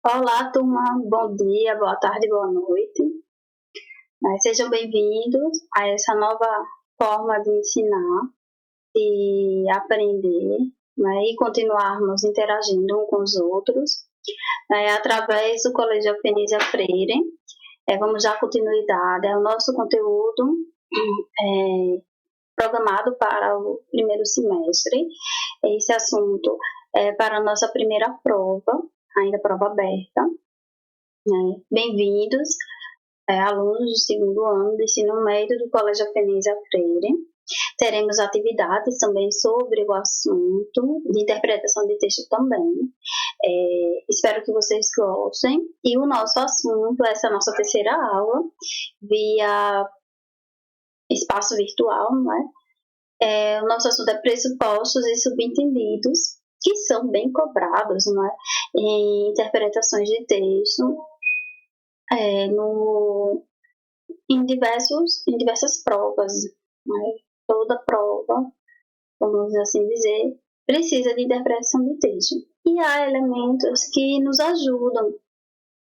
Olá, turma. Bom dia, boa tarde, boa noite. Sejam bem-vindos a essa nova forma de ensinar, de aprender, e continuarmos interagindo uns com os outros, através do Colégio Penísia Freire. Vamos dar continuidade ao nosso conteúdo programado para o primeiro semestre. Esse assunto é para a nossa primeira prova, ainda prova aberta. Bem-vindos, alunos do segundo ano do ensino médio do Colégio Penísia Freire. Teremos atividades também sobre o assunto de interpretação de texto também. Espero que vocês gostem. E o nosso assunto, essa nossa terceira aula, via espaço virtual, o nosso assunto é pressupostos e subentendidos, que são bem cobrados, em interpretações de texto, em diversas provas. Toda prova, vamos assim dizer, precisa de interpretação de texto. E há elementos que nos ajudam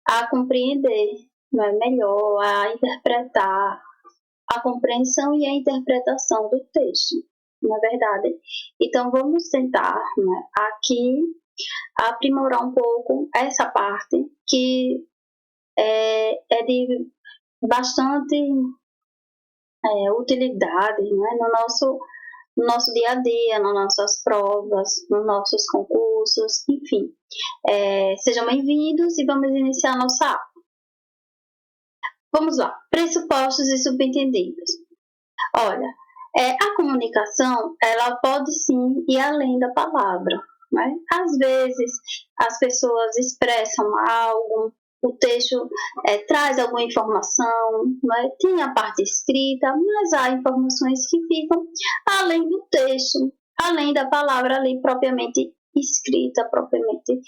a compreender melhor, a interpretar a compreensão e a interpretação do texto, não é verdade? Então, vamos tentar aqui aprimorar um pouco essa parte que é de bastante utilidade no nosso dia a dia, nas nossas provas, nos nossos concursos, enfim. Sejam bem-vindos e vamos iniciar a nossa aula. Vamos lá, pressupostos e subentendidos. Olha, a comunicação, ela pode sim ir além da palavra, Às vezes, as pessoas expressam algo, o texto traz alguma informação, tem a parte escrita, mas há informações que ficam além do texto, além da palavra ali propriamente escrita, propriamente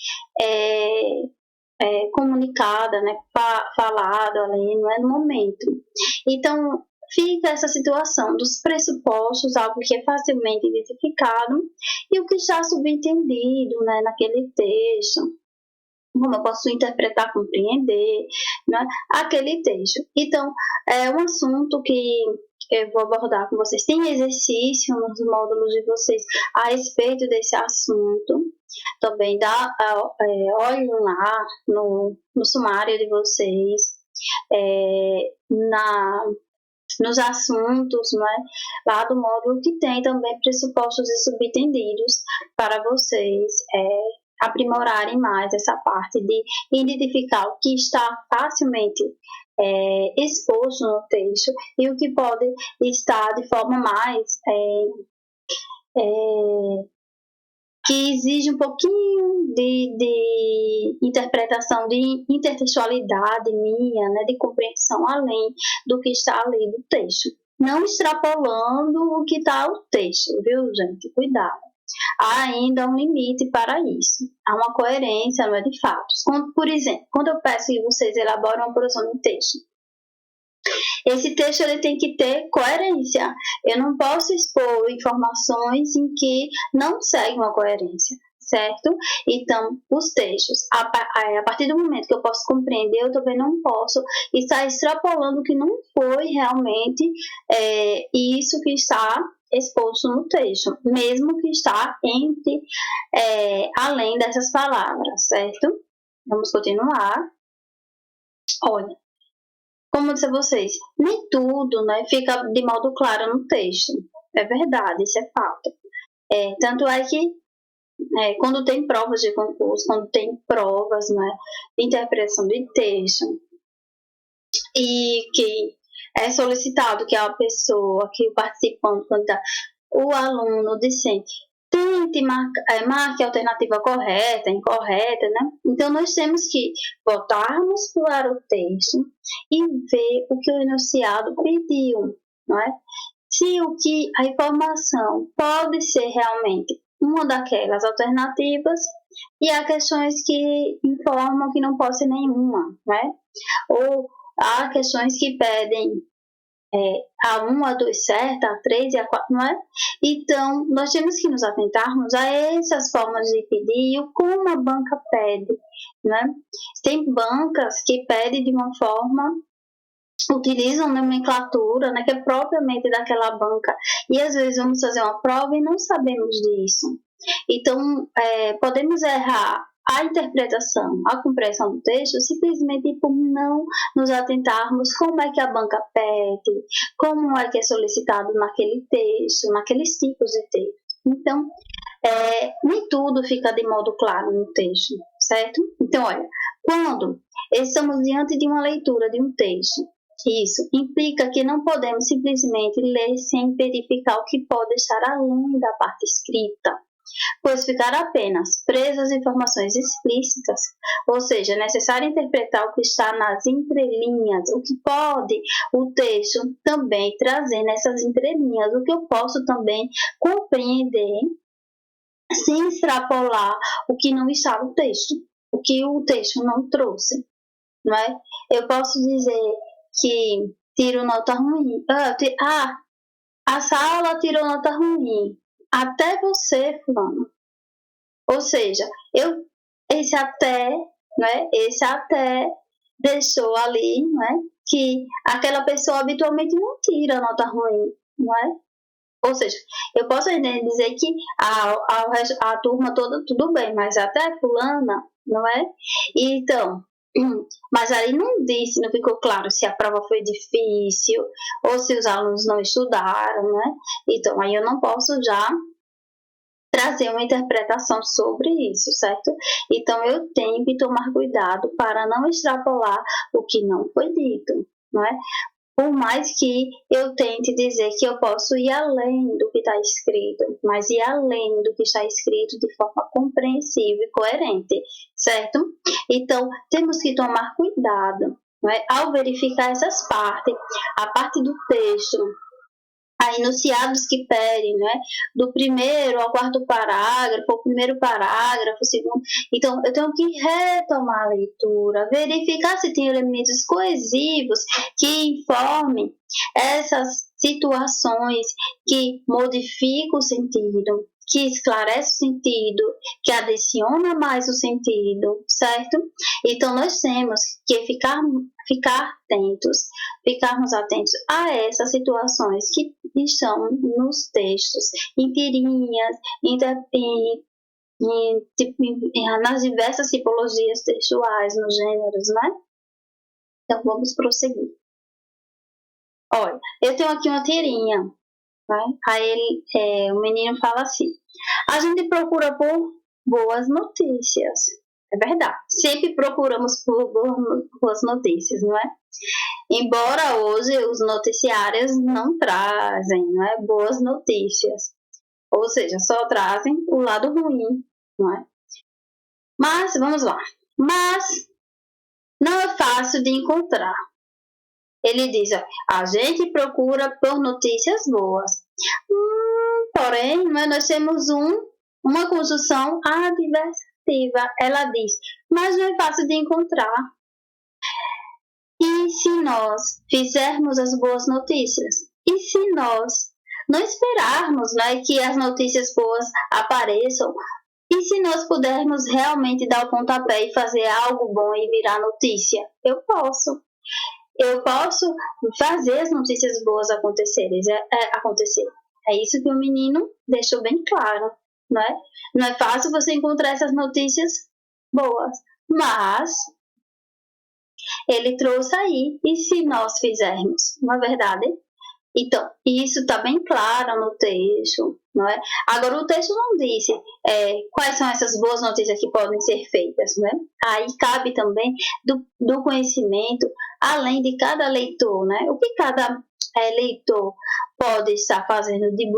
comunicada, falada ali, no momento. Então, fica essa situação dos pressupostos, algo que é facilmente identificado, e o que está subentendido naquele texto, como eu posso interpretar, compreender, aquele texto. Então, é um assunto que eu vou abordar com vocês. Tem exercício nos módulos de vocês a respeito desse assunto. Também olhem lá no sumário de vocês, nos assuntos, lá do módulo, que tem também pressupostos e subentendidos para vocês aprimorarem mais essa parte de identificar o que está facilmente exposto no texto e o que pode estar de forma mais que exige um pouquinho de interpretação, de intertextualidade minha, de compreensão além do que está ali do texto. Não extrapolando o que está no texto, viu, gente? Cuidado. Há ainda um limite para isso. Há uma coerência, de fatos. Por exemplo, quando eu peço que vocês elaborem uma produção de texto, esse texto ele tem que ter coerência. Eu não posso expor informações em que não segue uma coerência, certo? Então, os textos, a partir do momento que eu posso compreender, eu também não posso estar extrapolando que não foi realmente isso que está exposto no texto, mesmo que está além dessas palavras, certo? Vamos continuar. Olha, como eu disse a vocês, nem tudo fica de modo claro no texto. É verdade, isso é fato. Tanto é que quando tem provas de concurso, quando tem provas de interpretação de texto, e que é solicitado que a pessoa, que o participante, o aluno discente, tente marque a alternativa correta, incorreta, Então, nós temos que voltarmos para o texto e ver o que o enunciado pediu, Se a informação pode ser realmente uma daquelas alternativas, e há questões que informam que não pode ser nenhuma, Ou há questões que pedem A1, A2 certa, A3 e A4, não é? Então, nós temos que nos atentarmos a essas formas de pedir e como a banca pede, né? Tem bancas que pedem de uma forma, utilizam nomenclatura, né, que é propriamente daquela banca, e às vezes vamos fazer uma prova e não sabemos disso. Então, podemos errar a interpretação, a compreensão do texto, simplesmente por não nos atentarmos como é que a banca pede, como é que é solicitado naquele texto, naqueles tipos de texto. Então, nem tudo fica de modo claro no texto, certo? Então, olha, quando estamos diante de uma leitura de um texto, isso implica que não podemos simplesmente ler sem verificar o que pode estar além da parte escrita, pois ficar apenas preso às informações explícitas, ou seja, é necessário interpretar o que está nas entrelinhas, o que pode o texto também trazer nessas entrelinhas, o que eu posso também compreender sem extrapolar o que não está no texto, o que o texto não trouxe, não é? Eu posso dizer que tiro nota ruim. A sala tirou nota ruim. Até você, fulano. Ou seja, esse até, né? Esse até deixou ali, né? Que aquela pessoa habitualmente não tira nota ruim, não é? Ou seja, eu posso dizer que a turma toda tudo bem, mas até fulana, não é? Então, mas aí não ficou claro se a prova foi difícil ou se os alunos não estudaram, né? Então, aí eu não posso já trazer uma interpretação sobre isso, certo? Então, eu tenho que tomar cuidado para não extrapolar o que não foi dito, não é? Por mais que eu tente dizer que eu posso ir além do que está escrito, mas ir além do que está escrito de forma compreensível e coerente, certo? Então, temos que tomar cuidado, não é? Ao verificar essas partes, a parte do texto, a enunciados que pedem, né? Do primeiro ao quarto parágrafo, o primeiro parágrafo, o segundo. Então, eu tenho que retomar a leitura, verificar se tem elementos coesivos que informem essas situações que modificam o sentido, que esclarece o sentido, que adiciona mais o sentido, certo? Então, nós temos que ficarmos atentos a essas situações que estão nos textos, em tirinhas, nas diversas tipologias textuais, nos gêneros, né? Então, vamos prosseguir. Olha, eu tenho aqui uma tirinha, né? Aí o menino fala assim: a gente procura por boas notícias. É verdade, sempre procuramos por boas notícias, não é? Embora hoje os noticiários não trazem, não é, boas notícias, ou seja, só trazem o lado ruim, não é? Mas, vamos lá, mas não é fácil de encontrar. Ele diz, ó, a gente procura por notícias boas, porém, nós temos uma conjunção adversativa, ela diz, mas não é fácil de encontrar. E se nós fizermos as boas notícias? E se nós não esperarmos, né, que as notícias boas apareçam? E se nós pudermos realmente dar o pontapé e fazer algo bom e virar notícia? Eu posso fazer as notícias boas acontecerem. É isso que o menino deixou bem claro, não é? Não é fácil você encontrar essas notícias boas, mas ele trouxe aí, e se nós fizermos, não é verdade? Então, isso está bem claro no texto, não é? Agora, o texto não disse quais são essas boas notícias que podem ser feitas, né? Aí cabe também do conhecimento, além de cada leitor, né? O que cada leitor pode estar fazendo de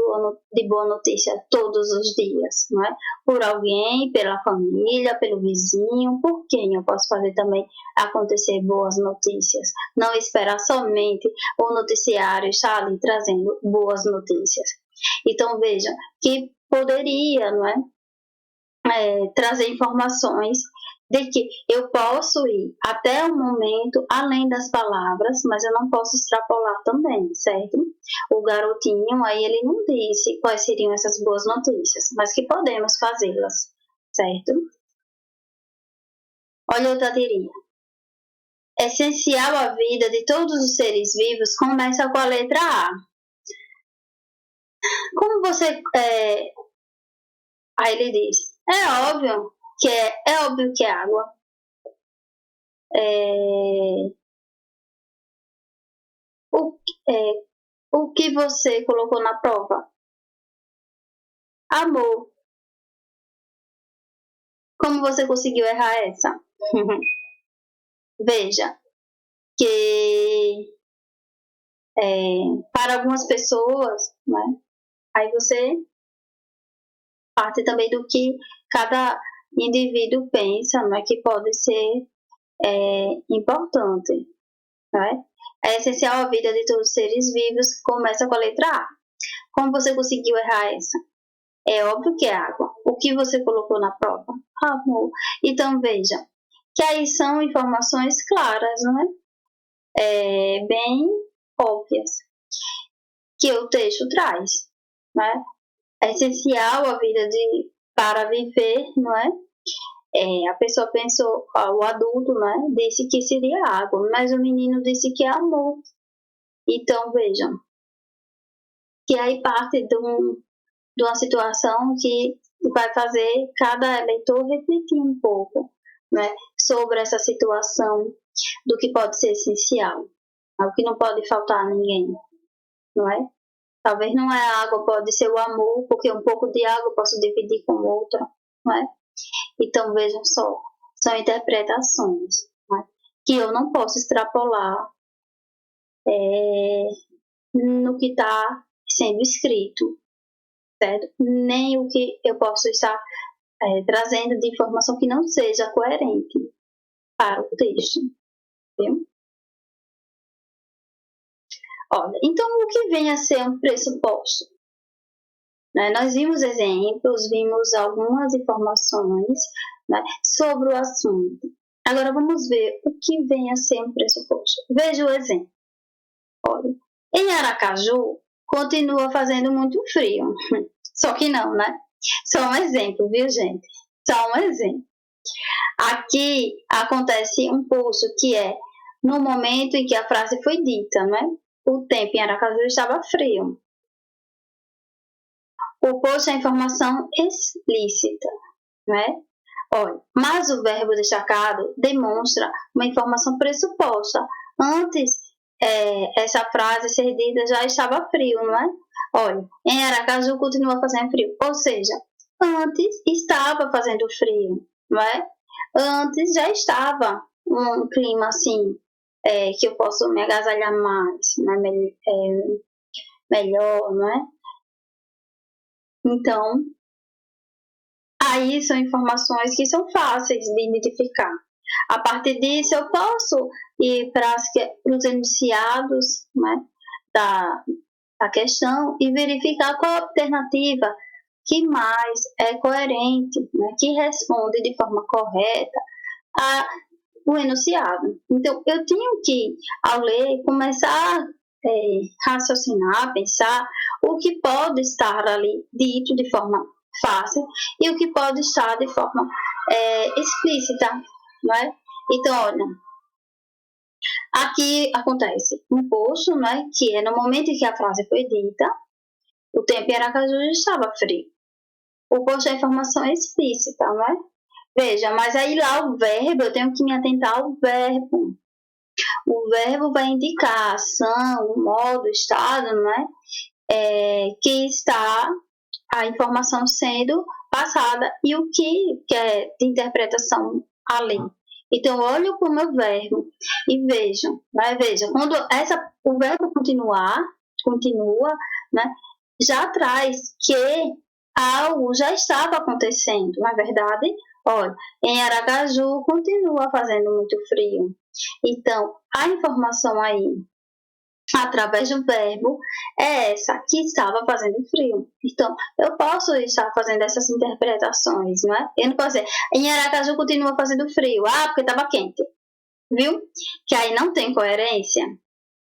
boa notícia todos os dias, não é? Por alguém, pela família, pelo vizinho, por quem eu posso fazer também acontecer boas notícias. Não esperar somente o noticiário estar ali trazendo boas notícias. Então, vejam que poderia, não é? Trazer informações de que eu posso ir até o momento além das palavras, mas eu não posso extrapolar também, certo? O garotinho aí ele não disse quais seriam essas boas notícias, mas que podemos fazê-las, certo? Olha outra teoria. Essencial à vida de todos os seres vivos começa com a letra A. Como você... Aí ele diz, é óbvio que é água. O que você colocou na prova? Amor. Como você conseguiu errar essa? Veja que para algumas pessoas, né, aí você parte também do que cada indivíduo pensa, né, que pode ser importante. Né? É essencial à vida de todos os seres vivos, começa com a letra A. Como você conseguiu errar essa? É óbvio que é água. O que você colocou na prova? Amor. Então, veja, que aí são informações claras, não é? Bem óbvias, que o texto traz, né? É essencial a vida para viver, não é? A pessoa pensou, o adulto, né, disse que seria água, mas o menino disse que é amor. Então, vejam, que aí parte de uma situação que vai fazer cada leitor refletir um pouco, né, sobre essa situação do que pode ser essencial, o que não pode faltar a ninguém, não é? Talvez não é água, pode ser o amor, porque um pouco de água eu posso dividir com outra, não é? Então, vejam só, são interpretações, né, que eu não posso extrapolar no que está sendo escrito, certo? Nem o que eu posso estar trazendo de informação que não seja coerente para o texto, viu? Olha, então o que vem a ser um pressuposto? Né? Nós vimos exemplos, vimos algumas informações, né, sobre o assunto. Agora vamos ver o que vem a ser um pressuposto. Veja o exemplo. Olha, em Aracaju continua fazendo muito frio. Só que não, né? Só um exemplo, viu, gente? Só um exemplo. Aqui acontece um pulso que é no momento em que a frase foi dita, né? O tempo em Aracaju estava frio. O posto é informação explícita, né? Olha, mas o verbo destacado demonstra uma informação pressuposta. Antes essa frase ser dita já estava frio, não é? Olha, em Aracaju continua fazendo frio. Ou seja, antes estava fazendo frio, não é? Antes já estava um clima assim, que eu posso me agasalhar mais, né? Melhor, não é? Então, aí são informações que são fáceis de identificar. A partir disso, eu posso ir para os enunciados, né, da questão e verificar qual a alternativa que mais é coerente, né, que responde de forma correta ao enunciado. Então, eu tenho que, ao ler, começar a raciocinar, pensar o que pode estar ali dito de forma fácil e o que pode estar de forma explícita, não é? Então, olha, aqui acontece um posto, né, que é no momento em que a frase foi dita, o tempo em Aracaju estava frio. O posto é informação explícita, não é? Veja, mas aí lá o verbo, eu tenho que me atentar ao verbo. O verbo vai indicar a ação, o modo, o estado, não é? Que está a informação sendo passada e o que é de interpretação ali. Então, olho para o meu verbo e vejam, né? Veja, quando o verbo continua, né? Já traz que algo já estava acontecendo, na verdade. Olha, em Aracaju continua fazendo muito frio. Então, a informação aí através do verbo é essa, que estava fazendo frio. Então, eu posso estar fazendo essas interpretações, não é? Eu não posso dizer, em Aracaju continua fazendo frio, porque estava quente, viu? Que aí não tem coerência,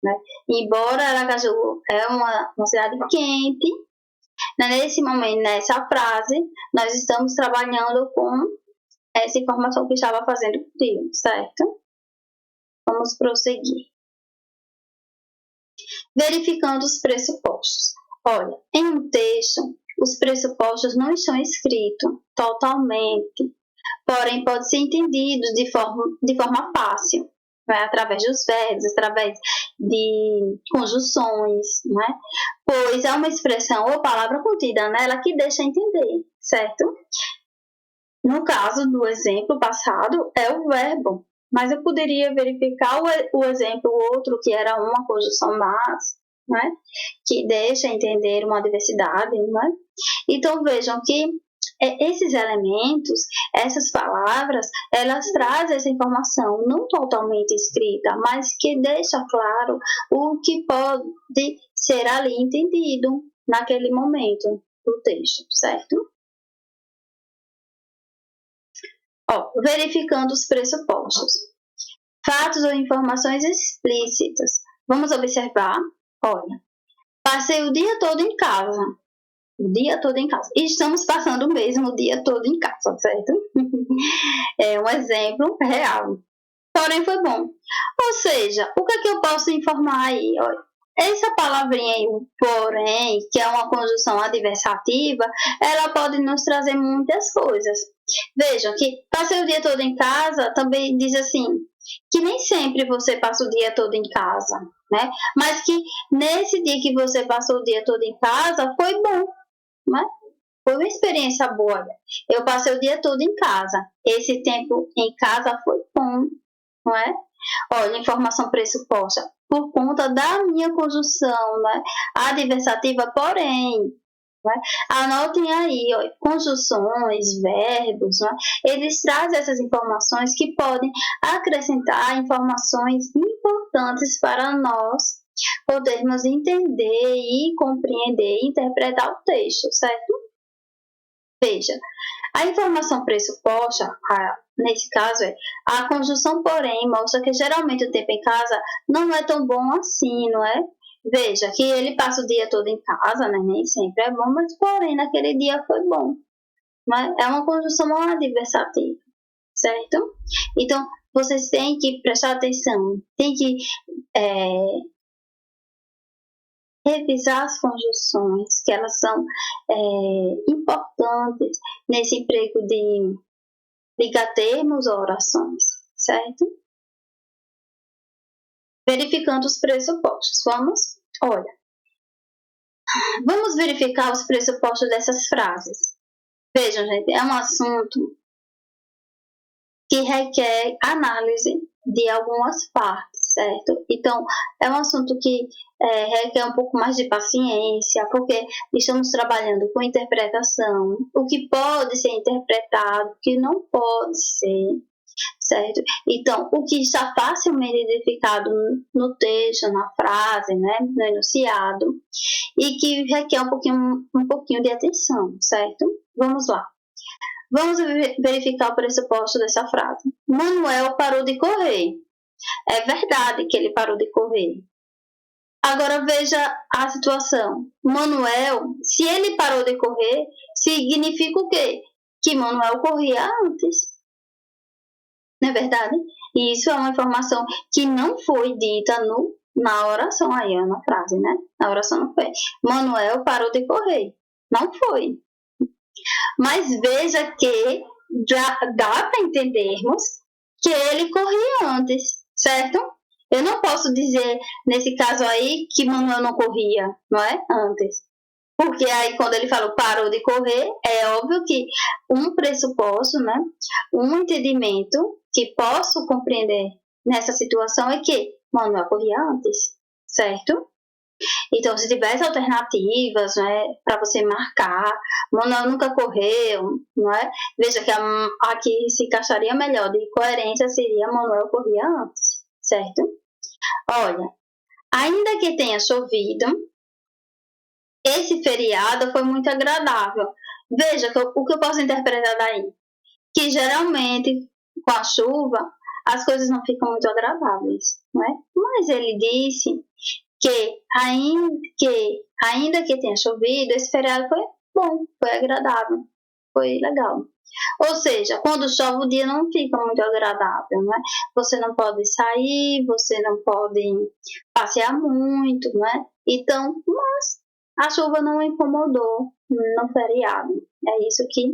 né? Embora Aracaju é uma cidade quente, nesse momento, nessa frase, nós estamos trabalhando com essa informação que estava fazendo frio, certo? Vamos prosseguir. Verificando os pressupostos. Olha, em um texto, os pressupostos não estão escritos totalmente, porém pode ser entendido de forma fácil, né? Através dos verbos, através de conjunções, né? Pois é uma expressão ou palavra contida nela que deixa entender, certo? No caso do exemplo passado, é o verbo, mas eu poderia verificar o exemplo outro, que era uma conjunção mas, né? Que deixa entender uma diversidade, né? Então, vejam que esses elementos, essas palavras, elas trazem essa informação não totalmente escrita, mas que deixa claro o que pode ser ali entendido naquele momento do texto, certo? Verificando os pressupostos. Fatos ou informações explícitas. Vamos observar. Olha, passei o dia todo em casa. O dia todo em casa. E estamos passando mesmo o dia todo em casa, certo? É um exemplo real. Porém, foi bom. Ou seja, o que é que eu posso informar aí? Olha, essa palavrinha aí, porém, que é uma conjunção adversativa, ela pode nos trazer muitas coisas. Vejam que passei o dia todo em casa também diz assim, que nem sempre você passa o dia todo em casa, né? Mas que nesse dia que você passou o dia todo em casa foi bom, né? Foi uma experiência boa. Eu passei o dia todo em casa. Esse tempo em casa foi bom, não é? Olha, informação pressuposta por conta da minha conjunção, né? Adversativa, porém, né? Anotem aí, ó, conjunções, verbos, né? Eles trazem essas informações que podem acrescentar informações importantes para nós podermos entender e compreender e interpretar o texto, certo? Veja, a informação pressuposta, nesse caso, a conjunção porém mostra que geralmente o tempo em casa não é tão bom assim, não é? Veja, que ele passa o dia todo em casa, né? Nem sempre é bom, mas porém naquele dia foi bom. Né? É uma conjunção adversativa, certo? Então, vocês têm que prestar atenção, tem que revisar as conjunções, que elas são importantes nesse emprego de ligar termos ou orações, certo? Verificando os pressupostos. Vamos verificar os pressupostos dessas frases. Vejam, gente, é um assunto que requer análise de algumas partes, certo? Então, é um assunto que requer um pouco mais de paciência, porque estamos trabalhando com interpretação, o que pode ser interpretado, o que não pode ser, certo? Então, o que está facilmente identificado no texto, na frase, né, no enunciado, e que requer um pouquinho de atenção, certo? Vamos lá. Vamos verificar o pressuposto dessa frase. Manuel parou de correr. É verdade que ele parou de correr. Agora veja a situação. Manuel, se ele parou de correr, significa o quê? Que Manuel corria antes. Não é verdade? E isso é uma informação que não foi dita na oração aí, na frase, né? Na oração não foi. Manuel parou de correr. Não foi. Mas veja que já dá para entendermos que ele corria antes, certo? Eu não posso dizer, nesse caso aí, que Manuel não corria, não é? Antes. Porque aí, quando ele falou parou de correr, é óbvio que um pressuposto, né? Um entendimento que posso compreender nessa situação é que Manuel corria antes, certo? Então, se tivesse alternativas, né, para você marcar, Manuel nunca correu, não é? Veja que aqui se encaixaria melhor, de coerência seria Manuel corria antes, certo? Olha, Ainda que tenha chovido, esse feriado foi muito agradável. Veja o que eu posso interpretar daí. Que geralmente, com a chuva, as coisas não ficam muito agradáveis, não é? Mas ele disse que ainda que tenha chovido, esse feriado foi bom, foi agradável, foi legal. Ou seja, quando chove o dia não fica muito agradável, né? Você não pode sair, você não pode passear muito, né? Então, mas a chuva não incomodou no feriado. É isso que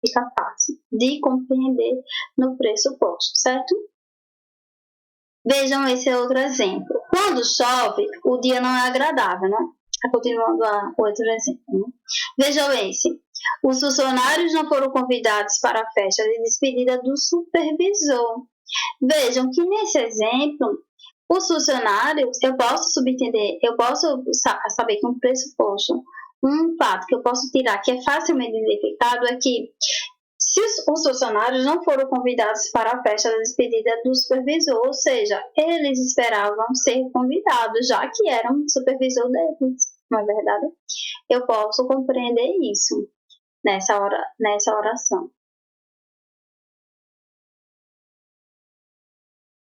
fica fácil de compreender no pressuposto, certo? Vejam esse outro exemplo. Quando chove, o dia não é agradável, né? Continuando o outro exemplo. Né? Vejam esse. Os funcionários não foram convidados para a festa de despedida do supervisor. Vejam que nesse exemplo, os funcionários, eu posso subentender, eu posso saber que um pressuposto, um fato que eu posso tirar que é facilmente identificado é que se os funcionários não foram convidados para a festa da despedida do supervisor, ou seja, eles esperavam ser convidados, já que eram o supervisor deles, não é verdade? Eu posso compreender isso nessa oração.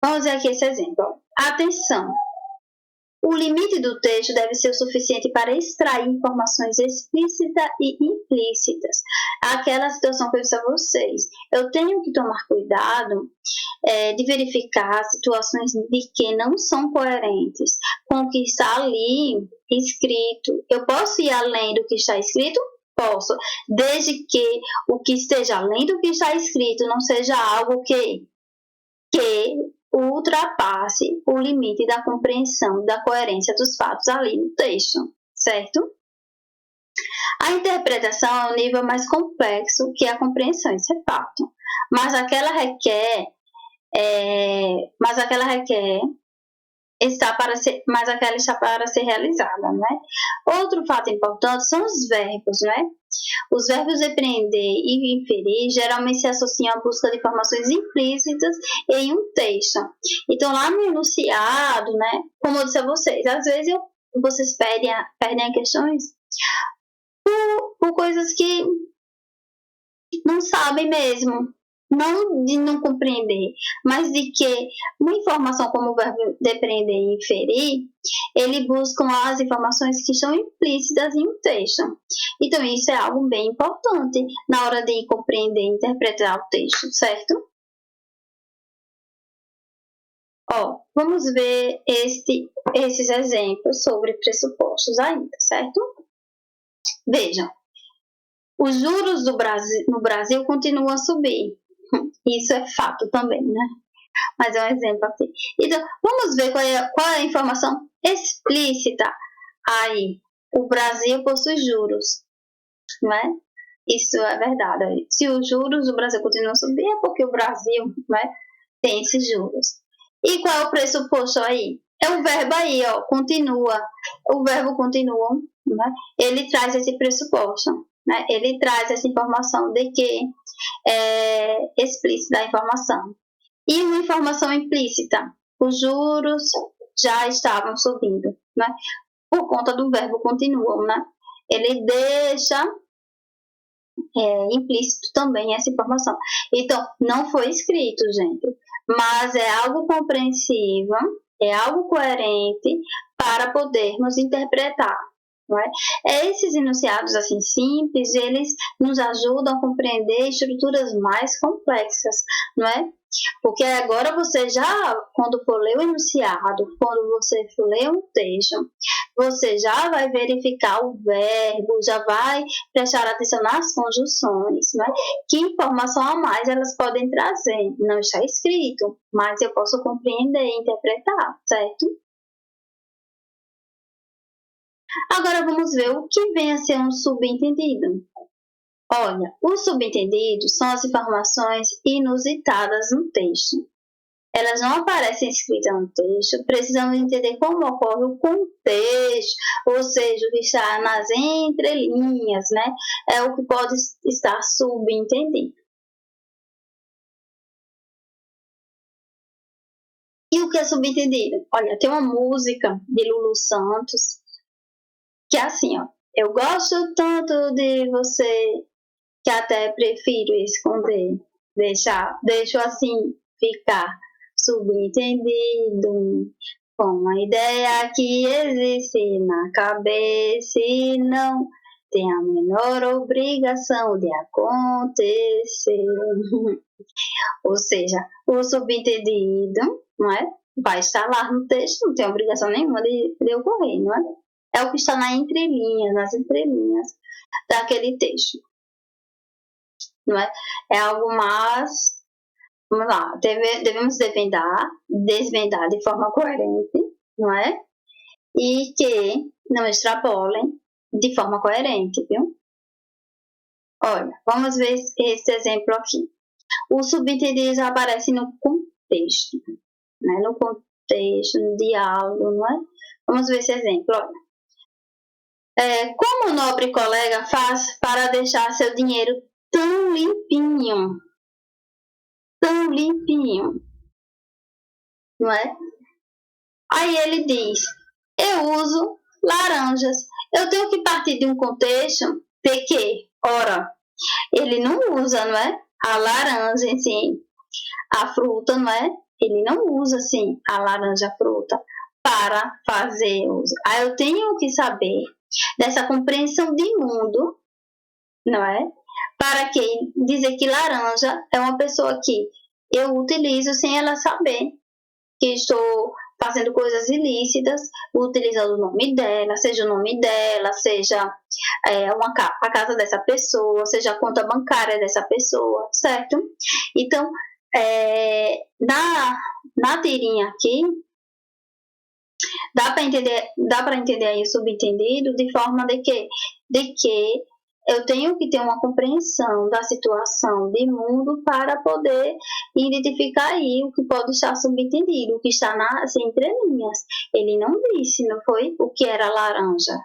Vamos ver aqui esse exemplo. Atenção! O limite do texto deve ser o suficiente para extrair informações explícitas e implícitas. Aquela situação que eu disse a vocês. Eu tenho que tomar cuidado de verificar situações de que não são coerentes com o que está ali escrito. Eu posso ir além do que está escrito? Posso, desde que o que esteja além do que está escrito não seja algo que ultrapasse o limite da compreensão da coerência dos fatos ali no texto, certo? A interpretação é um nível mais complexo que a compreensão, isso é fato. Mas aquela requer está para ser realizada, né? Outro fato importante são os verbos, né? Os verbos depreender e inferir geralmente se associam à busca de informações implícitas em um texto. Então, lá no enunciado, né? Como eu disse a vocês, às vezes vocês perdem questões por coisas que não sabem mesmo. Não de não compreender, mas de que uma informação como o verbo depreender e inferir, ele busca as informações que estão implícitas em um texto. Então, isso é algo bem importante na hora de compreender e interpretar o texto, certo? Vamos ver esses exemplos sobre pressupostos ainda, certo? Vejam, os juros no Brasil continuam a subir. Isso é fato também, né? Mas é um exemplo aqui. Então, vamos ver qual é a informação explícita aí. O Brasil possui juros, não é? Isso é verdade. Se os juros do Brasil continuam a subir, é porque o Brasil, né, tem esses juros. E qual é o pressuposto aí? É o verbo aí, continua. O verbo continua, né? Ele traz esse pressuposto, né? Ele traz essa informação de que explícita a informação. E uma informação implícita, os juros já estavam subindo, né? Por conta do verbo continuam, né? Ele deixa implícito também essa informação. Então, não foi escrito, gente, mas é algo compreensível, é algo coerente para podermos interpretar. Não é? Esses enunciados assim simples, eles nos ajudam a compreender estruturas mais complexas, não é? Porque agora você já, quando for ler o enunciado, quando você for ler um texto, você já vai verificar o verbo, já vai prestar atenção nas conjunções, né? Que informação a mais elas podem trazer. Não está escrito, mas eu posso compreender e interpretar, certo? Agora vamos ver o que vem a ser um subentendido. Olha, os subentendidos são as informações inusitadas no texto. Elas não aparecem escritas no texto, precisamos entender como ocorre o contexto, ou seja, o que está nas entrelinhas, né? É o que pode estar subentendido. E o que é subentendido? Olha, tem uma música de Lulu Santos que é assim, ó. Eu gosto tanto de você que até prefiro esconder. Deixo assim ficar subentendido com a ideia que existe na cabeça e não tem a menor obrigação de acontecer. Ou seja, o subentendido, não é? Vai estar lá no texto, não tem obrigação nenhuma de ocorrer, não é? É o que está nas entrelinhas daquele texto, não é? É algo mais, vamos lá, devemos desvendar de forma coerente, não é? E que não extrapolem de forma coerente, viu? Olha, vamos ver esse exemplo aqui. O subentendido aparece no contexto, né? No contexto, no diálogo, não é? Vamos ver esse exemplo, olha. Como o nobre colega faz para deixar seu dinheiro tão limpinho, não é? Aí ele diz, eu uso laranjas. Eu tenho que partir de um contexto de que, ora, ele não usa, não é? A laranja em si, a fruta, não é? Ele não usa, assim, a laranja fruta para fazer uso. Aí eu tenho que saber dessa compreensão de mundo, não é? Para que dizer que laranja é uma pessoa que eu utilizo sem ela saber que estou fazendo coisas ilícitas, utilizando o nome dela, seja a casa dessa pessoa, seja a conta bancária dessa pessoa, certo? Então, na tirinha aqui, dá para entender aí o subentendido de forma de que eu tenho que ter uma compreensão da situação de mundo para poder identificar aí o que pode estar subentendido, o que está nas entrelinhas. Ele não disse, não foi, o que era laranja.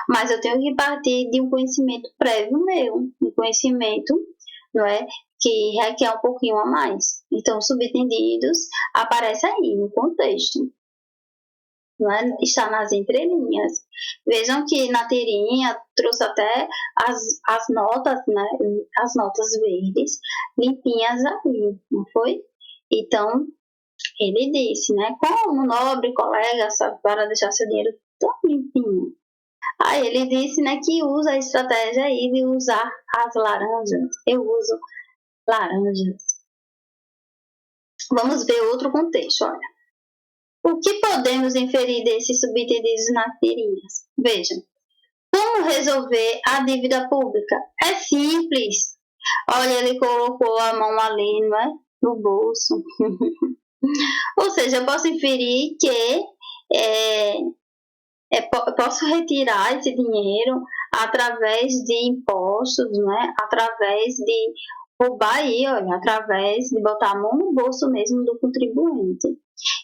Mas eu tenho que partir de um conhecimento prévio meu, um conhecimento, não é, que requer um pouquinho a mais. Então, subentendidos aparece aí no contexto. Não é? Está nas entrelinhas. Vejam que na tirinha trouxe até as notas, né? As notas verdes limpinhas aí, não foi? Então, ele disse, né? Como nobre colega sabe para deixar seu dinheiro tão limpinho. Aí ele disse, né, que usa a estratégia aí de usar as laranjas. Eu uso laranjas. Vamos ver outro contexto, olha. O que podemos inferir desses subentendidos nas tirinhas? Vejam, como resolver a dívida pública? É simples. Olha, ele colocou a mão ali, não é? No bolso. Ou seja, eu posso inferir que posso retirar esse dinheiro através de impostos, né? Através de roubar aí, olha, através de botar a mão no bolso mesmo do contribuinte.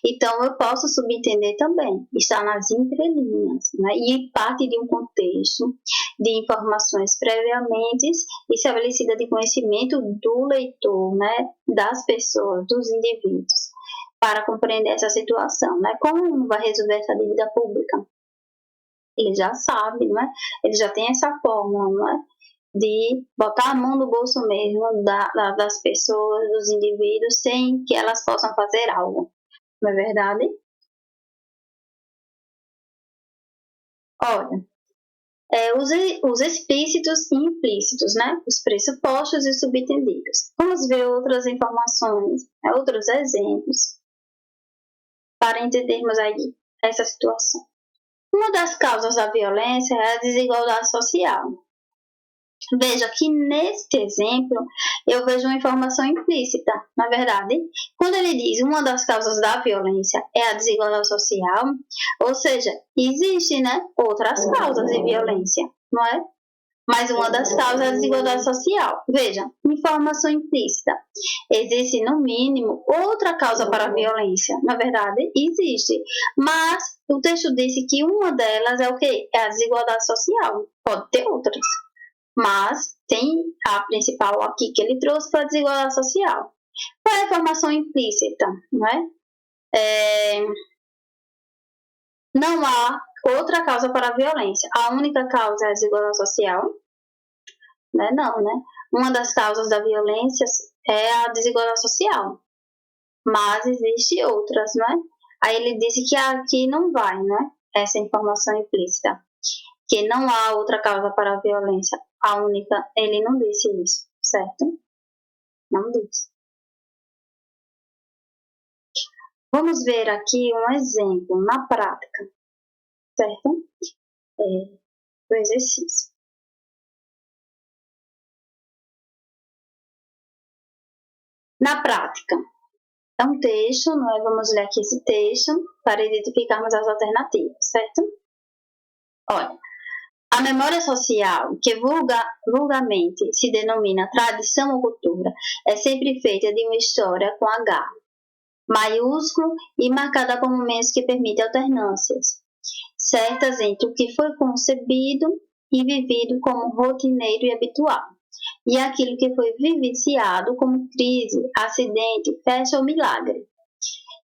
Então, eu posso subentender também, está nas entrelinhas, né? E parte de um contexto de informações previamente estabelecida de conhecimento do leitor, né? Das pessoas, dos indivíduos, para compreender essa situação, né? Como vai resolver essa dívida pública? Ele já sabe, não é? Ele já tem essa fórmula, não é? De botar a mão no bolso mesmo das pessoas, dos indivíduos, sem que elas possam fazer algo. Não é verdade? Olha, os explícitos e implícitos, né? Os pressupostos e subentendidos. Vamos ver outras informações, outros exemplos, para entendermos aí essa situação. Uma das causas da violência é a desigualdade social. Veja que neste exemplo eu vejo uma informação implícita, na verdade. Quando ele diz uma das causas da violência é a desigualdade social, ou seja, existem, né, outras causas de violência, não é? Mas uma das causas é a desigualdade social. Veja, informação implícita. Existe, no mínimo, outra causa para a violência. Na verdade, existe. Mas o texto disse que uma delas é o quê? É a desigualdade social. Pode ter outras. Mas tem a principal aqui que ele trouxe para a desigualdade social. Qual é a informação implícita, não é? Não há outra causa para a violência. A única causa é a desigualdade social? Não, né? Uma das causas da violência é a desigualdade social, mas existem outras, né? Aí ele disse que aqui não vai, né? Essa informação implícita, que não há outra causa para a violência, a única, ele não disse isso, certo? Não disse. Vamos ver aqui um exemplo na prática, certo? Do exercício. Na prática, é um texto, nós vamos ler aqui esse texto para identificarmos as alternativas, certo? Olha, a memória social, que vulgarmente se denomina tradição ou cultura, é sempre feita de uma história com H maiúsculo e marcada por momentos que permitem alternâncias, certas entre o que foi concebido e vivido como rotineiro e habitual, e aquilo que foi vivenciado como crise, acidente, festa ou milagre.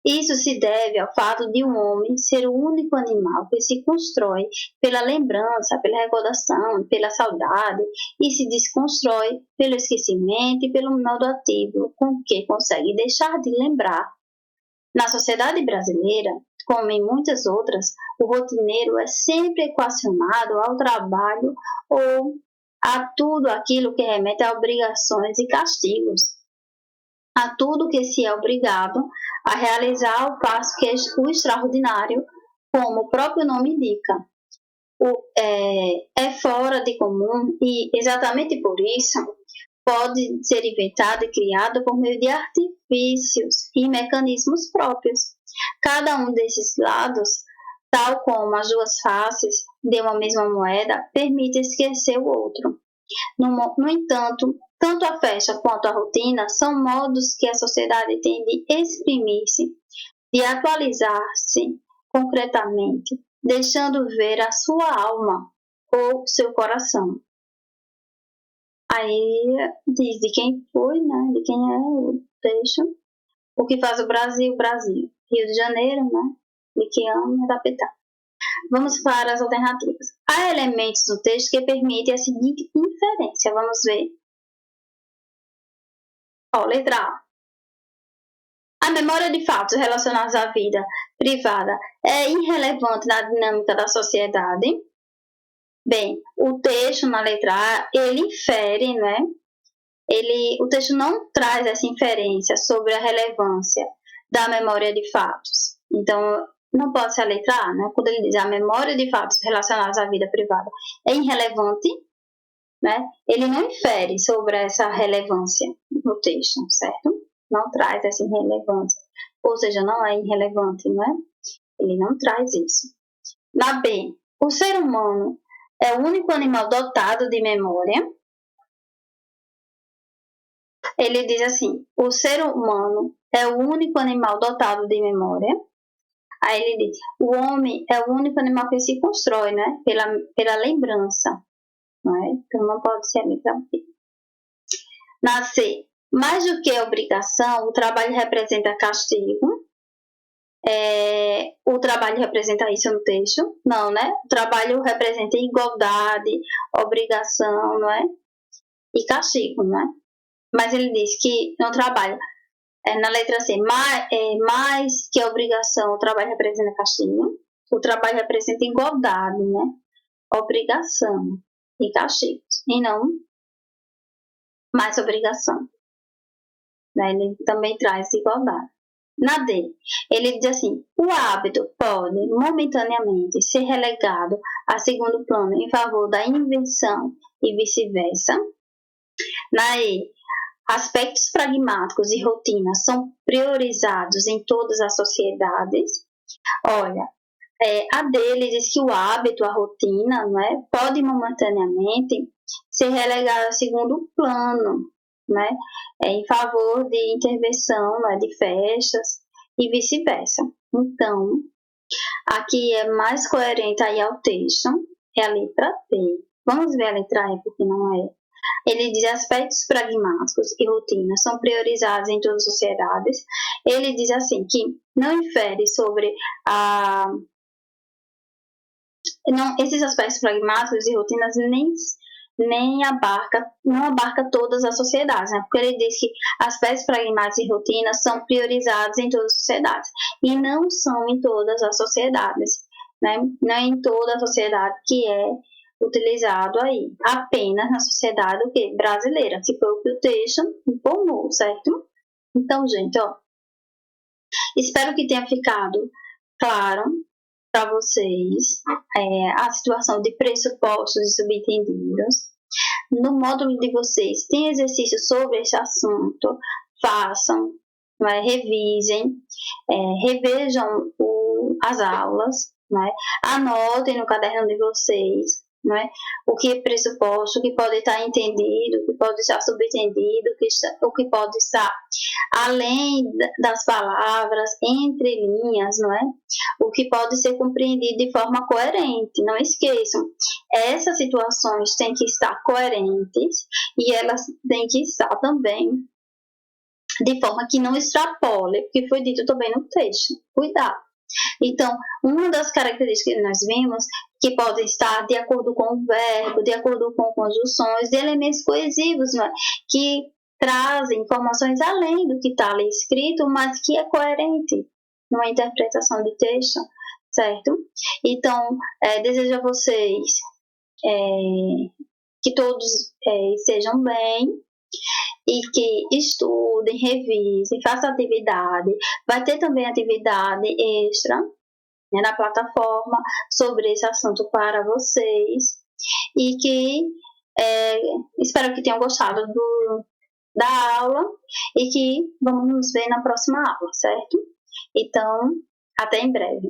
Isso se deve ao fato de um homem ser o único animal que se constrói pela lembrança, pela recordação, pela saudade e se desconstrói pelo esquecimento e pelo modo ativo com que consegue deixar de lembrar. Na sociedade brasileira, como em muitas outras, o rotineiro é sempre equacionado ao trabalho ou a tudo aquilo que remete a obrigações e castigos, a tudo que se é obrigado a realizar ao passo que o extraordinário, como o próprio nome indica, é fora de comum e, exatamente por isso, pode ser inventado e criado por meio de artifícios e mecanismos próprios. Cada um desses lados, tal como as duas faces de uma mesma moeda, permite esquecer o outro. No entanto, tanto a festa quanto a rotina são modos que a sociedade tem de exprimir-se, de atualizar-se concretamente, deixando ver a sua alma ou seu coração. Aí diz de quem foi, né? De quem é o texto. O que faz o Brasil, Brasil. Rio de Janeiro, né? De que ano é da Petá. Vamos para as alternativas. Há elementos no texto que permitem a seguinte inferência. Vamos ver. Letra A. A memória de fatos relacionados à vida privada é irrelevante na dinâmica da sociedade. Bem, o texto na letra A, ele infere, né? O texto não traz essa inferência sobre a relevância da memória de fatos. Então, não pode ser a letra A, né? Quando ele diz a memória de fatos relacionados à vida privada é irrelevante, né? Ele não infere sobre essa relevância no texto, certo? Não traz essa irrelevância. Ou seja, não é irrelevante, né? Ele não traz isso. Na B, o ser humano é o único animal dotado de memória. Ele diz assim, o ser humano é o único animal dotado de memória. Aí ele diz, o homem é o único animal que se constrói, né? Pela lembrança. Não é? Então não pode ser a letra B. Na C, mais do que obrigação, o trabalho representa castigo. O trabalho representa isso no texto? Não, né? O trabalho representa igualdade, obrigação, não é? E castigo, não é? Mas ele diz que no trabalho, na letra C, mais que obrigação, o trabalho representa castigo. O trabalho representa igualdade, né? Obrigação e castigos, e não mais obrigação. Ele também traz igualdade. Na D, ele diz assim, o hábito pode momentaneamente ser relegado a segundo plano em favor da invenção e vice-versa. Na E, aspectos pragmáticos e rotinas são priorizados em todas as sociedades. Olha, a dele diz que o hábito, a rotina, não é, pode momentaneamente ser relegado a segundo plano, né, em favor de intervenção, né, de festas e vice-versa. Então, aqui é mais coerente aí ao texto, é a letra B. Vamos ver a letra E, porque não é. Ele diz aspectos pragmáticos e rotinas são priorizados em todas as sociedades. Ele diz assim que não infere sobre esses aspectos pragmáticos e rotinas não abarca todas as sociedades, né? Porque ele diz que aspectos pragmáticos e rotinas são priorizados em todas as sociedades e não são em todas as sociedades, né? Não é em toda a sociedade que é utilizado aí, apenas na sociedade brasileira, que foi o que o texto informou, certo? Então, gente, espero que tenha ficado claro para vocês a situação de pressupostos e subentendidos. No módulo de vocês tem exercícios sobre esse assunto, façam, revisem, revejam as aulas, anotem no caderno de vocês o que é pressuposto, o que pode estar entendido, o que pode estar subentendido, o que pode estar além das palavras, entre linhas, o que pode ser compreendido de forma coerente. Não esqueçam, essas situações têm que estar coerentes e elas têm que estar também de forma que não extrapole, porque foi dito também no texto. Cuidado. Então, uma das características que nós vimos que podem estar de acordo com o verbo, de acordo com conjunções, de elementos coesivos, que trazem informações além do que está ali escrito, mas que é coerente numa interpretação de texto, certo? Então, desejo a vocês que todos estejam bem e que estudem, revisem, façam atividade. Vai ter também atividade extra na plataforma sobre esse assunto para vocês e que espero que tenham gostado da aula e que vamos nos ver na próxima aula, certo? Então, até em breve.